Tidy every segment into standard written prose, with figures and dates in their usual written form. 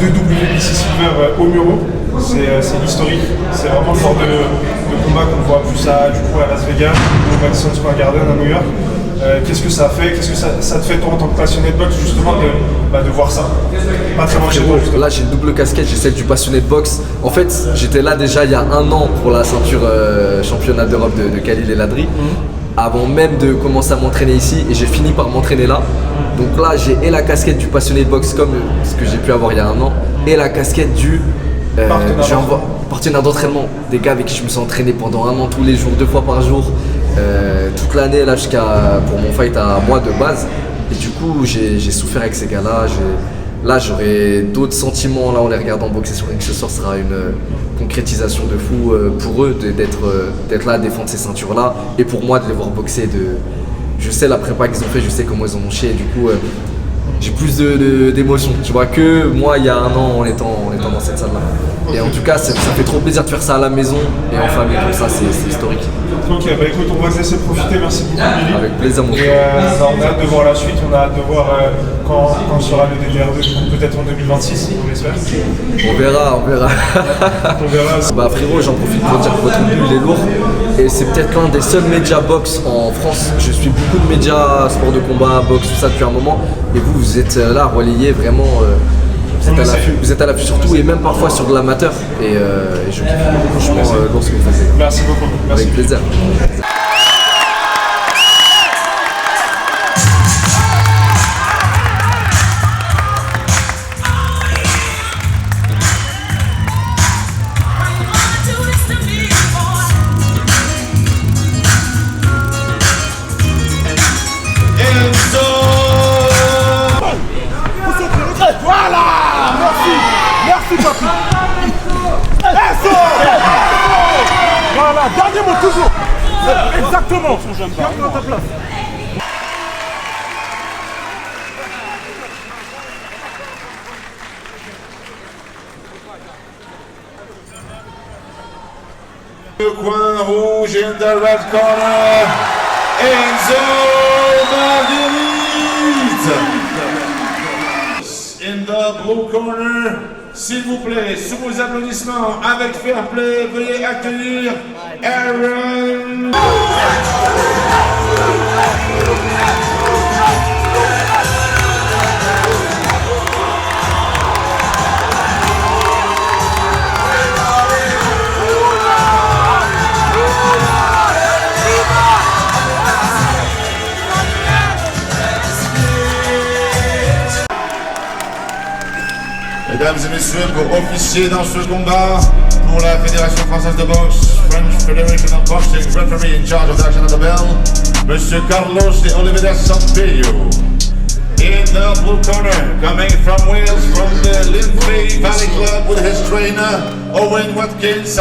Deux WBC Silver au Muro, c'est historique, c'est vraiment le genre de combat qu'on voit plus du coup à Las Vegas, au Madison Square Garden à New York. Qu'est-ce que ça fait, qu'est-ce que ça te fait toi en tant que passionné de boxe justement de voir ça? Pas très loin chez toi justement. Là j'ai une double casquette, j'ai celle du passionné de boxe. En fait j'étais là déjà il y a 1 an pour la ceinture championnat d'Europe de Khalil El Adry. Avant même de commencer à m'entraîner ici et j'ai fini par m'entraîner là. Donc là j'ai et la casquette du passionné de boxe comme ce que j'ai pu avoir il y a 1 an et la casquette du partenaire d'entraînement, des gars avec qui je me suis entraîné pendant 1 an tous les jours, 2 fois par jour, toute l'année là jusqu'à pour mon fight à moi de base. Et du coup j'ai souffert avec ces gars-là. Là j'aurai d'autres sentiments là en les regardant boxer sur ring. Ce soir sera une concrétisation de fou pour eux d'être là à défendre ces ceintures là et pour moi de les voir boxer. Je sais la prépa qu'ils ont fait, je sais comment ils en ont chié, du coup j'ai plus d'émotions, tu vois, que moi il y a 1 an en étant dans cette salle là. Et en tout cas ça fait trop plaisir de faire ça à la maison et en famille comme ça, c'est historique. Ok, bah écoute, on va te laisser profiter, merci beaucoup Billy. Avec plaisir mon frère. Et on a hâte de voir la suite, on a hâte de voir quand sera le DDR2, peut-être en 2026, on l'espère. On verra. On verra. Bah frérot, j'en profite pour dire que votre contenu il est lourd et c'est peut-être l'un des seuls médias box en France. Je suis beaucoup de médias, sport de combat, boxe, tout ça depuis un moment et vous êtes là relayé vraiment. Vous êtes à l'affût surtout et même parfois sur de l'amateur et je kiffe franchement lorsque vous faites. Merci beaucoup. Merci. Avec plaisir. Merci papi. Voilà, dernier mot toujours. Exactement. Garde dans ta place. Le coin rouge in the red corner, Enzo Marguerite. In the blue corner, s'il vous plaît, sous vos applaudissements, avec fair play, veuillez accueillir Aaron. Mesdames et messieurs, pour officier dans ce combat, pour la Fédération Française de Boxe, French Federation of Boxing, referee in charge of the action of the bell, Monsieur Carlos de Oliveira Sampaio. In the blue corner, coming from Wales, from the Lindsay Valley Club with his trainer, Owen Watkins.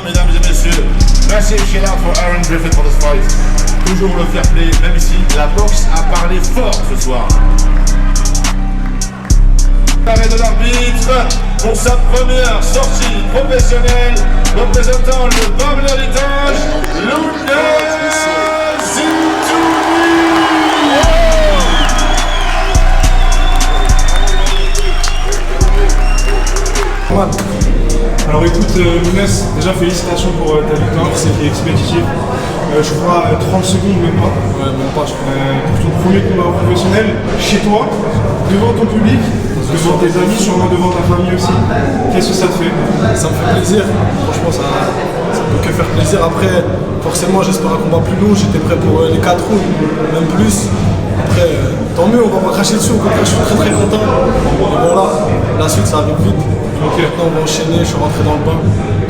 Mesdames et messieurs, massive shout out for Aaron Griffith for this fight. Toujours le fair play, même ici, la boxe a parlé fort ce soir. L'arrêt de l'arbitre pour sa première sortie professionnelle représentant le noble héritage Luna. Déjà, félicitations pour ta victoire, c'est qui est expéditive. Je crois 30 secondes, même pas. Ouais, même pas, je crois. Pour ton premier combat professionnel, chez toi, devant ton public, devant tes amis, sûrement devant ta famille aussi. Qu'est-ce que ça te fait? Ça me fait plaisir. Franchement, ça peut que faire plaisir. Après, forcément, j'espère un combat plus long. J'étais prêt pour les 4 rounds, même plus. Après, tant mieux, on va pas cracher dessus. Au contraire, je suis très très content. Et voilà, la suite, ça arrive vite. Ok. Maintenant, on va enchaîner. Je suis rentré dans le bain.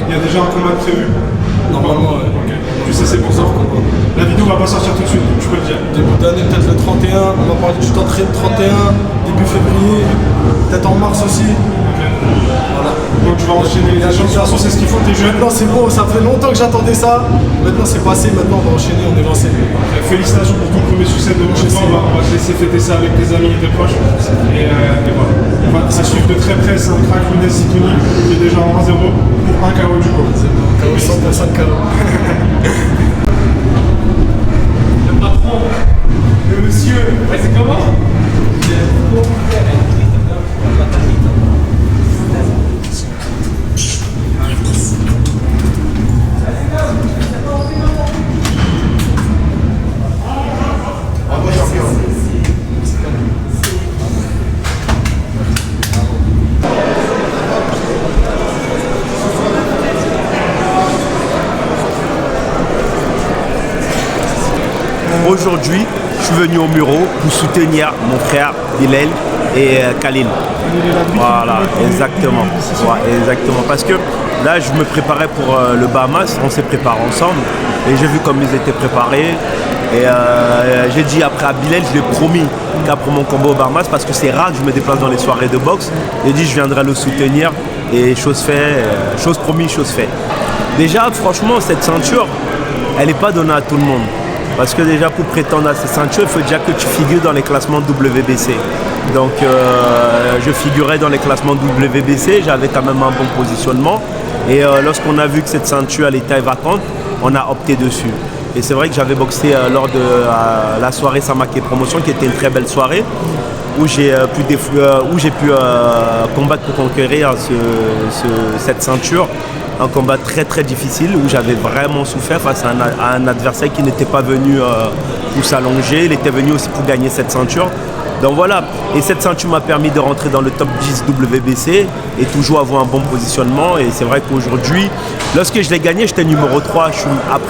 Il y a déjà un combat prévu? Normalement, ouais. Ok. Tu sais, c'est pour ça. La vidéo va pas sortir tout de suite, je peux le dire. Début d'année, peut-être le 31. On va parler du d'entrée de 31, début février, peut-être en mars aussi. Voilà. Donc tu vas enchaîner les échanges. De toute façon, c'est ce qu'il faut, t'es jeune. Maintenant, c'est bon, ça fait longtemps que j'attendais ça. Maintenant, c'est passé. Maintenant, on va enchaîner, on est lancé. Félicitations pour ton premier succès devant chez toi. On va te laisser fêter ça avec tes amis et tes proches. Et voilà. On va te suivre de très près. C'est un crack, Younes Zitouni, qui est déjà en 1-0 pour un KO du coup. C'est bon, KO 100% de KO. Le patron, le monsieur. Ouais, c'est comment? Aujourd'hui, je suis venu au Muro pour soutenir mon frère Bilal et Khalil. Voilà, exactement. Ouais, exactement. Parce que là, je me préparais pour le Bahamas, on s'est préparé ensemble et j'ai vu comme ils étaient préparés. Et j'ai dit après à Bilal, je lui ai promis qu'après mon combat au Bahamas, parce que c'est rare que je me déplace dans les soirées de boxe, j'ai dit je viendrai le soutenir et chose faite, chose promise, chose faite. Déjà, franchement, cette ceinture, elle n'est pas donnée à tout le monde. Parce que déjà pour prétendre à cette ceinture, il faut déjà que tu figures dans les classements WBC. Donc je figurais dans les classements WBC, j'avais quand même un bon positionnement. Et lorsqu'on a vu que cette ceinture elle était vacante, on a opté dessus. Et c'est vrai que j'avais boxé lors de la soirée Samake Promotion, qui était une très belle soirée, où j'ai pu combattre pour conquérir cette ceinture. Un combat très très difficile où j'avais vraiment souffert face à un adversaire qui n'était pas venu pour s'allonger, il était venu aussi pour gagner cette ceinture. Donc voilà, et cette ceinture m'a permis de rentrer dans le top 10 WBC et toujours avoir un bon positionnement. Et c'est vrai qu'aujourd'hui, lorsque je l'ai gagné, j'étais numéro 3.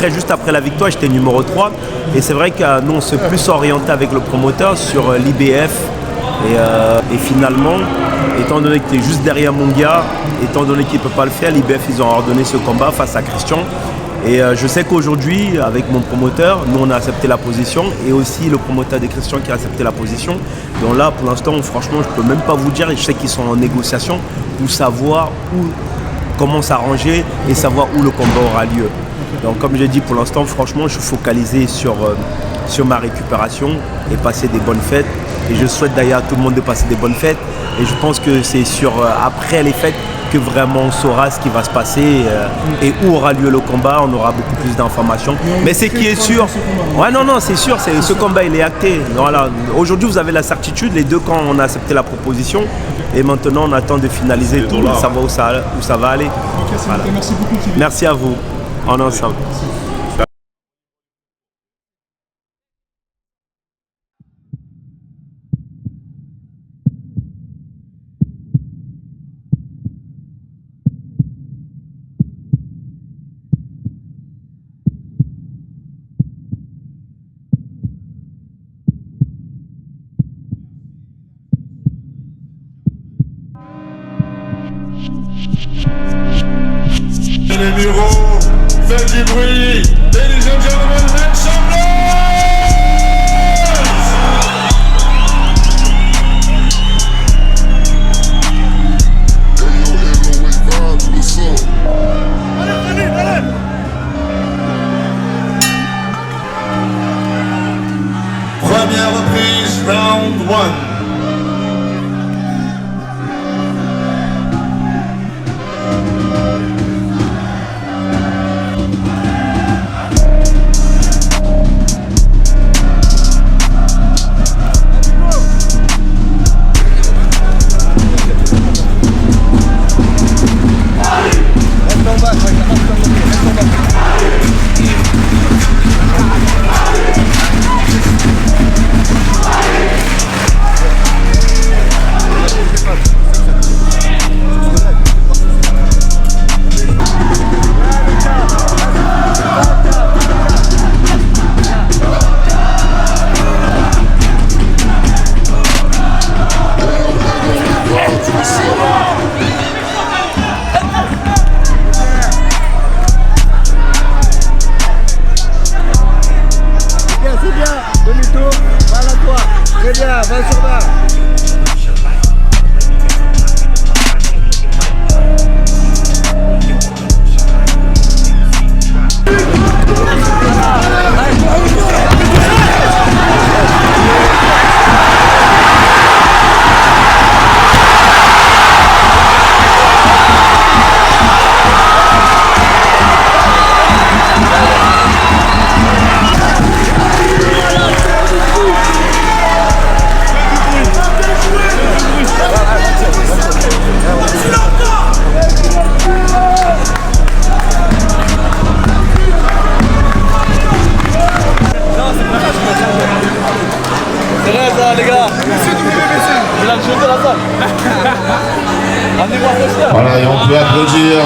Juste après la victoire, j'étais numéro 3. Et c'est vrai que nous, on s'est plus orienté avec le promoteur sur l'IBF. Et finalement, étant donné que tu es juste derrière mon gars, étant donné qu'il ne peut pas le faire, l'IBF, ils ont ordonné ce combat face à Christian. Et je sais qu'aujourd'hui, avec mon promoteur, nous on a accepté la position et aussi le promoteur de Christian qui a accepté la position. Donc là, pour l'instant, franchement, je ne peux même pas vous dire, et je sais qu'ils sont en négociation pour savoir comment s'arranger et savoir où le combat aura lieu. Donc comme j'ai dit, pour l'instant, franchement, je suis focalisé sur ma récupération et passer des bonnes fêtes. Et je souhaite d'ailleurs à tout le monde de passer des bonnes fêtes. Et je pense que c'est après les fêtes que vraiment on saura ce qui va se passer et où aura lieu le combat. On aura beaucoup plus d'informations. Mais ce qui est sûr, ouais, non, c'est sûr, ce combat il est acté. Voilà. Aujourd'hui, vous avez la certitude, les deux camps ont accepté la proposition. Et maintenant, on attend de finaliser tout et savoir où ça va aller. Voilà. Merci beaucoup. Merci à vous. En ensemble. Les bureaux, faites du bruit, ladies and gentlemen, make some noise! Première reprise, round 1. Let's go back, like, bien, 20 sur 20. Voilà, et on peut applaudir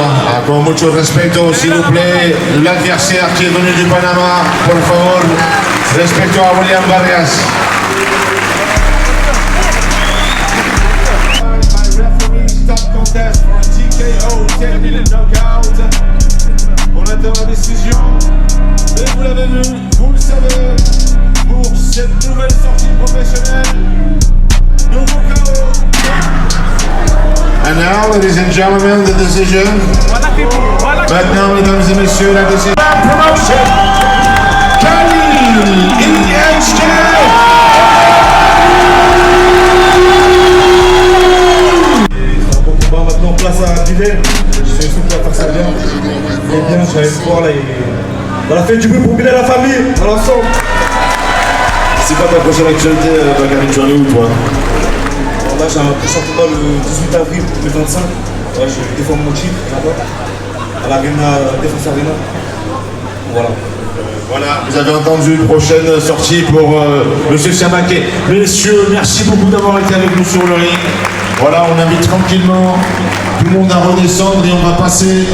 con mucho respeto, s'il vous plaît, l'adversaire qui est venu du Panama. Por favor, respecto a William Vargas. On attend la décision, et vous l'avez vu, vous le savez, pour cette nouvelle sortie professionnelle, nouveau chaos. And now, ladies and gentlemen, the decision. Maintenant, mesdames et messieurs, la décision. Promotion. Khalil Ilyachke. Un bon combat maintenant, place à Bilal. Je suis sûr qu'il va faire ça bien. Il est bien, j'allais le voir là. Dans la fête du bruit pour Bilal et la famille, à l'ensemble. C'est quoi ta prochaine actualité, Bakary? Tu en es où, toi? Là, j'ai un prochain combat le 18 avril 2025. Ouais, je défends mon titre là-bas, à l'Arena Défense Arena. Voilà. Voilà, vous avez entendu, prochaine sortie pour Monsieur Siamaké. Messieurs, merci beaucoup d'avoir été avec nous sur le ring. Voilà, on invite tranquillement tout le monde à redescendre et on va passer.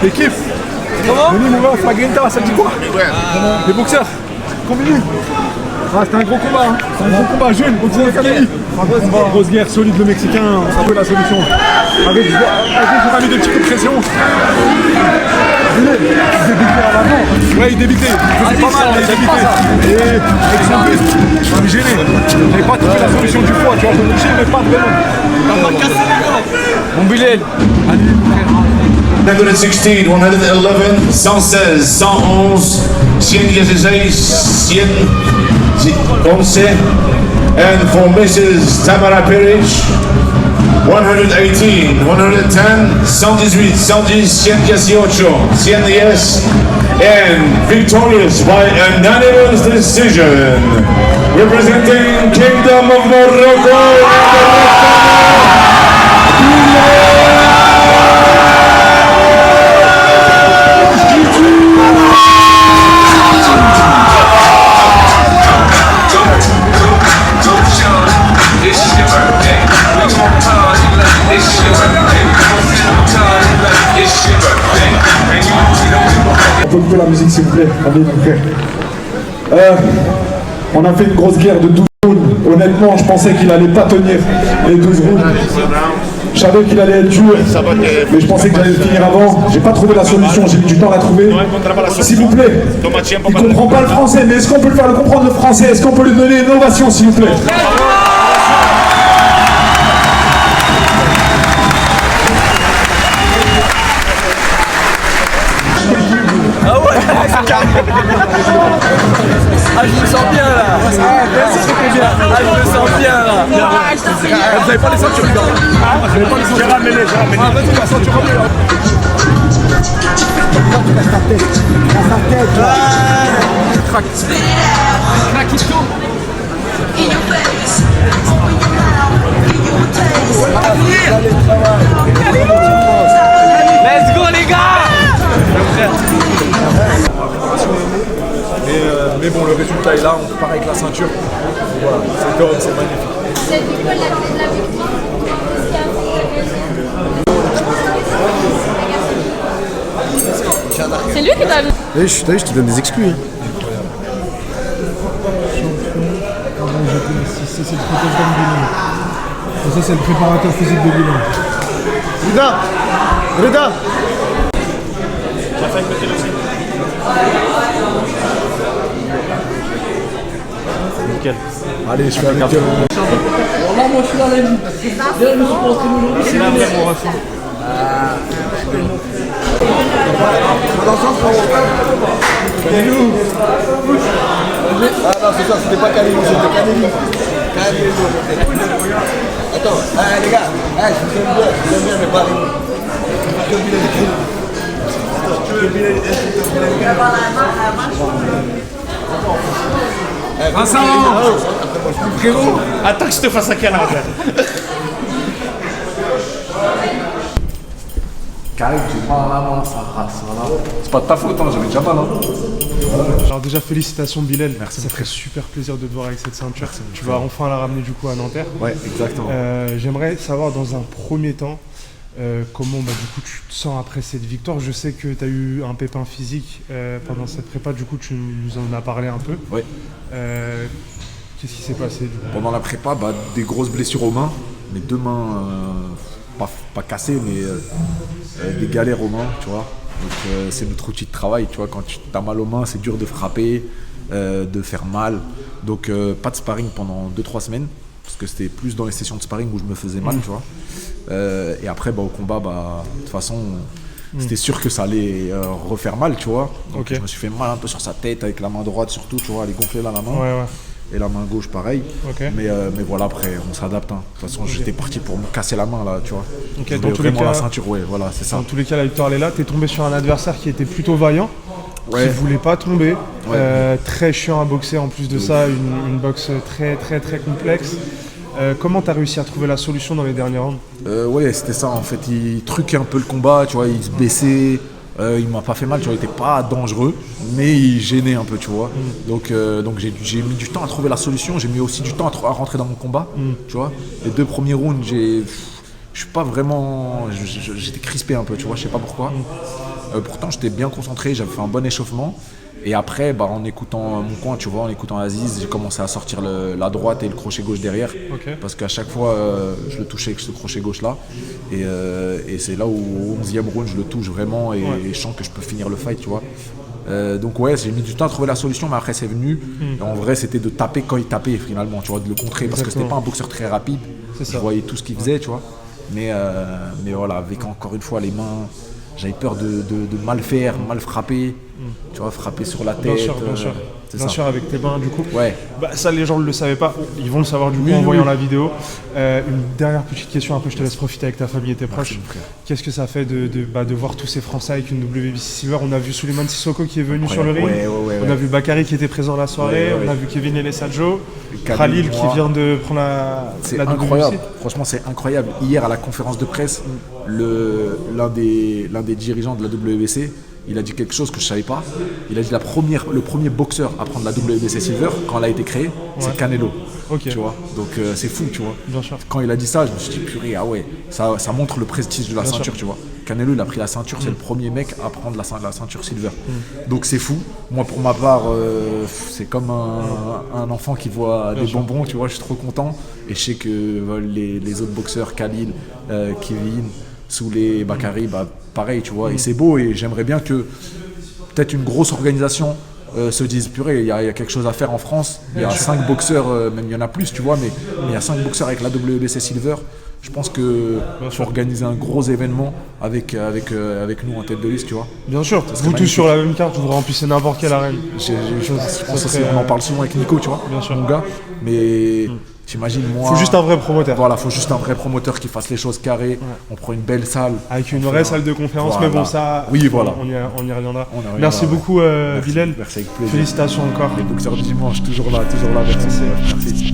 Les kiffs. Comment? Denis, mon gars, Spagenta, ça dit quoi? Les boxeurs. Combini. Ah, c'était un gros combat, hein. C'est un gros combat jeune, Boxing Academy. Grosse guerre, solide, le Mexicain, ça peut la solution. Avec on a mis des petits coups de pression. Il débitait à l'avant. Ouais, il débitait. Il faisait pas mal, il débitait. Et avec son but, je suis gêné. J'avais pas trouvé la solution du poids, tu vois, je mais pas vraiment. T'as pas cassé les gars. Mon Bilal. Allez, frère. 116, 111, 116, 111, 116, 111. And for Mrs. Tamara Peric, 118, 110, 118, 110, 118, 110, and victorious by unanimous decision, representing Kingdom of Morocco. On peut couper la musique s'il vous plaît, allez mon frère. On a fait une grosse guerre de 12 rounds. Honnêtement, je pensais qu'il allait pas tenir les 12 rounds. Je savais qu'il allait être dur, mais je pensais que j'allais le finir avant. J'ai pas trouvé la solution, j'ai mis du temps à la trouver. S'il vous plaît, il comprend pas le français, mais est-ce qu'on peut le faire le comprendre le français? Est-ce qu'on peut lui donner une ovation s'il vous plaît? Ah ouais. Ah, je me sens bien là. je me sens bien là. Vous avez pas les ceintures, les gars? Vous avez pas les ceintures? J'ai ramené. Vas-y, la ceinture ramenée là. Crac, il tombe. Let's go les gars. Mais bon, le résultat est là, on part avec la ceinture. Voilà, c'est top, c'est magnifique. C'est quoi la clé de la victoire? C'est lui qui t'a vu. Je te donne des exclus. Hein. Ça, c'est le préparateur de bilan. Ça, c'est le préparateur physique de bilan. Reda. Nickel. Allez, je fais avec... Moi, je suis là, lundi. D'ailleurs, je me suis pas entraîné aujourd'hui. C'est la préparation. Ah non, c'est ça, c'était pas Canelou, c'était Canelou. Attends, les gars, je vous aime bien, mais pas Attends que je te fasse un câlin. Karim, j'ai mal à la main, ça race, voilà. C'est pas de ta faute, hein, j'avais déjà mal. Alors déjà félicitations Bilal, merci. Ça ferait super plaisir de te voir avec cette ceinture. Tu vas enfin la ramener du coup à Nanterre. Ouais, exactement. J'aimerais savoir dans un premier temps comment du coup tu te sens après cette victoire. Je sais que tu as eu un pépin physique pendant cette prépa, du coup tu nous en as parlé un peu. Ouais. Qu'est-ce qui s'est passé du coup? Pendant la prépa, des grosses blessures aux mains, mes deux mains pas cassées mais des galères aux mains, tu vois. Donc c'est notre outil de travail, tu vois, quand tu as mal aux mains, c'est dur de frapper, de faire mal. Donc pas de sparring pendant 2-3 semaines, parce que c'était plus dans les sessions de sparring où je me faisais mal, tu vois. Et après au combat, de toute façon, c'était sûr que ça allait refaire mal, tu vois. Donc je me suis fait mal un peu sur sa tête, avec la main droite surtout, tu vois, elle est gonflée là, la main. Ouais. Et la main gauche pareil, mais voilà, après on s'adapte, hein. De toute façon j'étais parti pour me casser la main là, tu vois. Dans tous les cas, la ceinture, ouais, voilà, c'est ça. Dans tous les cas, la victoire elle est là. T'es tombé sur un adversaire qui était plutôt vaillant, Ouais. qui voulait pas tomber, Ouais. très chiant à boxer en plus de ça, une boxe très complexe. Comment t'as réussi à trouver la solution dans les derniers rounds? Ouais, c'était ça en fait, il truquait un peu le combat, tu vois, il se baissait. Il m'a pas fait mal, tu vois, il était pas dangereux, mais il gênait un peu, tu vois. Donc j'ai mis du temps à trouver la solution, j'ai mis aussi du temps à rentrer dans mon combat, tu vois. Les 2 premiers rounds, je suis pas vraiment, j'étais crispé un peu, tu vois, je sais pas pourquoi. Pourtant j'étais bien concentré, j'avais fait un bon échauffement. Et après, en écoutant mon coin, tu vois, en écoutant Aziz, j'ai commencé à sortir la droite et le crochet gauche derrière. Parce qu'à chaque fois, je le touchais avec ce crochet gauche là. Et c'est là où au 11e round, je le touche vraiment et je sens que je peux finir le fight, tu vois. Donc ouais, j'ai mis du temps à trouver la solution, mais après c'est venu. Et en vrai, c'était de taper quand il tapait finalement, tu vois, de le contrer. Parce que c'était pas un boxeur très rapide. Je voyais tout ce qu'il faisait, tu vois. Mais voilà, avec encore une fois les mains... J'avais peur de mal faire, mal frapper, tu vois, frapper sur la tête. Bien sûr, avec tes mains, du coup. Ouais. Ça, les gens ne le savaient pas. Ils vont le savoir, du coup, en voyant la vidéo. Une dernière petite question, après, je te laisse profiter avec ta famille et tes proches. Qu'est-ce que ça fait de voir tous ces Français avec une WBC Silver? On a vu Souleymane Sissoko qui est venu sur le ring. On a vu Bakary qui était présent la soirée. On a vu Kevin Elesadjo. Khalil qui vient de prendre la incroyable. WBC. Franchement, c'est incroyable. Hier, à la conférence de presse, l'un des dirigeants de la WBC, il a dit quelque chose que je ne savais pas. Il a dit le premier boxeur à prendre la WBC Silver, quand elle a été créée, c'est Canelo. Tu vois, donc c'est fou, tu vois. Bien sûr. Quand il a dit ça, je me suis dit, purée, ah ouais, ça montre le prestige de la ceinture, tu vois. Canelo, il a pris la ceinture, c'est le premier mec à prendre la ceinture Silver. Donc c'est fou. Moi, pour ma part, c'est comme un enfant qui voit des bonbons, tu vois, je suis trop content. Et je sais que les autres boxeurs, Khalil, Kevin, Souley, Bakary, pareil, tu vois. Et c'est beau et j'aimerais bien que peut-être une grosse organisation se disent purée, il y a quelque chose à faire en France. Il y a 5 boxeurs, même il y en a plus, tu vois, mais il y a 5 boxeurs avec la WBC Silver. Je pense qu'il faut organiser un gros événement avec nous en tête de liste, tu vois. Bien sûr, Ça serait vous tous magnifique. sur la même carte, vous remplissez n'importe quelle arène. Je pense que on en parle souvent avec Nico, tu vois, Bien sûr. mon gars. Mais t'imagines, moi. Faut juste un vrai promoteur. Voilà, faut juste un vrai promoteur qui fasse les choses carrées. On prend une belle salle. Avec une On vraie fait salle de conférence, Voilà. mais bon, ça, Oui, voilà. on y reviendra. On y reviendra, Merci ouais. beaucoup, Merci, Bilal. merci, avec plaisir. Félicitations encore. Les boxeurs du dimanche, toujours là, merci.